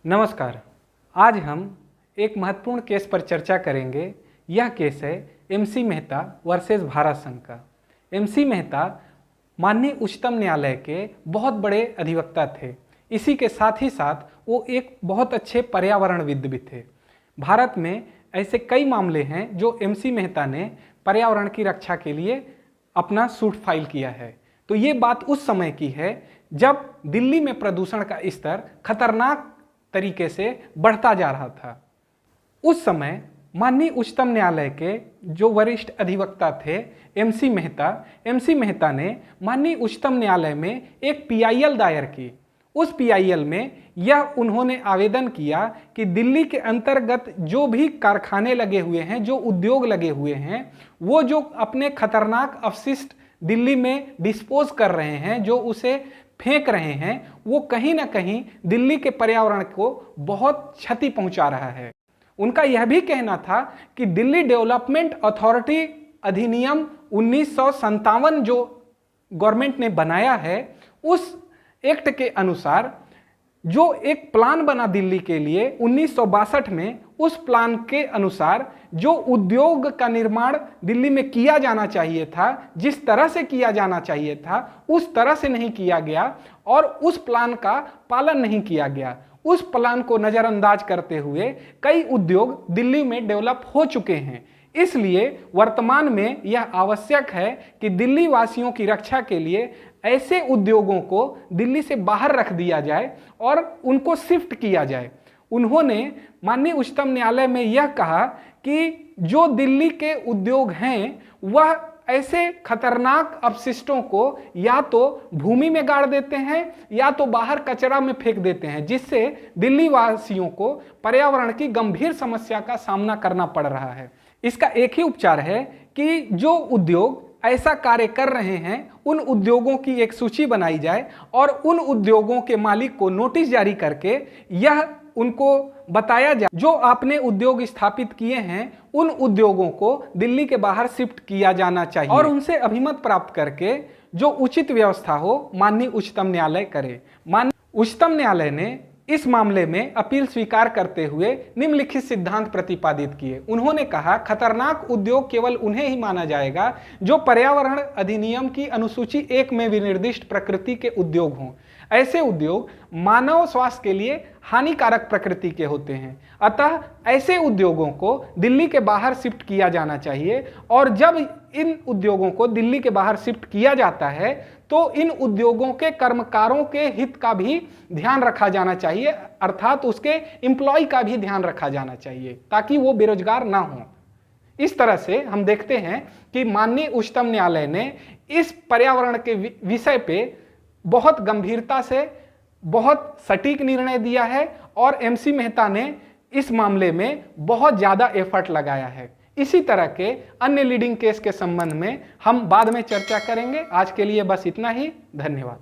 नमस्कार। आज हम एक महत्वपूर्ण केस पर चर्चा करेंगे। यह केस है एमसी मेहता वर्सेस भारत संघ का। एमसी मेहता माननीय उच्चतम न्यायालय के बहुत बड़े अधिवक्ता थे। इसी के साथ ही साथ वो एक बहुत अच्छे पर्यावरणविद भी थे। भारत में ऐसे कई मामले हैं जो एमसी मेहता ने पर्यावरण की रक्षा के लिए अपना सूट फाइल किया है। तो ये बात उस समय की है जब दिल्ली में प्रदूषण का स्तर खतरनाक तरीके से बढ़ता जा रहा था। उस समय माननीय उच्चतम न्यायालय के जो वरिष्ठ अधिवक्ता थे एमसी मेहता ने माननीय उच्चतम न्यायालय में एक पीआईएल दायर की। उस पीआईएल में यह उन्होंने आवेदन किया कि दिल्ली के अंतर्गत जो भी कारखाने लगे हुए हैं, जो उद्योग लगे हुए हैं, वो जो अपने खतरनाक अपशिष्ट दिल्ली में डिस्पोज कर रहे हैं, जो उसे फेंक रहे हैं, वो कहीं ना कहीं दिल्ली के पर्यावरण को बहुत क्षति पहुंचा रहा है। उनका यह भी कहना था कि दिल्ली डेवलपमेंट अथॉरिटी अधिनियम 1957 जो गवर्नमेंट ने बनाया है, उस एक्ट के अनुसार जो एक प्लान बना दिल्ली के लिए 1962 में, उस प्लान के अनुसार जो उद्योग का निर्माण दिल्ली में किया जाना चाहिए था, जिस तरह से किया जाना चाहिए था, उस तरह से नहीं किया गया और उस प्लान का पालन नहीं किया गया। उस प्लान को नज़रअंदाज करते हुए कई उद्योग दिल्ली में डेवलप हो चुके हैं। इसलिए वर्तमान में यह आवश्यक है कि दिल्ली वासियों की रक्षा के लिए ऐसे उद्योगों को दिल्ली से बाहर रख दिया जाए और उनको शिफ्ट किया जाए। उन्होंने माननीय उच्चतम न्यायालय में यह कहा कि जो दिल्ली के उद्योग हैं वह ऐसे खतरनाक अपशिष्टों को या तो भूमि में गाड़ देते हैं या तो बाहर कचरा में फेंक देते हैं, जिससे दिल्ली वासियों को पर्यावरण की गंभीर समस्या का सामना करना पड़ रहा है। इसका एक ही उपचार है कि जो उद्योग ऐसा कार्य कर रहे हैं, उन उद्योगों की एक सूची बनाई जाए और उन उद्योगों के मालिक को नोटिस जारी करके यह उनको बताया जाए जो आपने उद्योग स्थापित किए हैं, उन उद्योगों को दिल्ली के बाहर शिफ्ट किया जाना चाहिए और उनसे अभिमत प्राप्त करके जो उचित व्यवस्था हो माननीय उच्चतम न्यायालय करे। माननीय उच्चतम न्यायालय ने इस मामले में अपील स्वीकार करते हुए निम्नलिखित सिद्धांत प्रतिपादित किए। उन्होंने कहा, खतरनाक उद्योग केवल उन्हें ही माना जाएगा जो पर्यावरण अधिनियम की अनुसूची 1 में विनिर्दिष्ट प्रकृति के उद्योग हों। ऐसे उद्योग मानव स्वास्थ्य के लिए हानिकारक प्रकृति के होते हैं, अतः ऐसे उद्योगों को दिल्ली के बाहर शिफ्ट किया जाना चाहिए। और जब इन उद्योगों को दिल्ली के बाहर शिफ्ट किया जाता है तो इन उद्योगों के कर्मकारों के हित का भी ध्यान रखा जाना चाहिए, अर्थात उसके एम्प्लॉय का भी ध्यान रखा जाना चाहिए ताकि वो बेरोजगार ना हो। इस तरह से हम देखते हैं कि माननीय उच्चतम न्यायालय ने इस पर्यावरण के विषय पे बहुत गंभीरता से बहुत सटीक निर्णय दिया है और एमसी मेहता ने इस मामले में बहुत ज़्यादा एफर्ट लगाया है। इसी तरह के अन्य लीडिंग केस के संबंध में हम बाद में चर्चा करेंगे। आज के लिए बस इतना ही। धन्यवाद।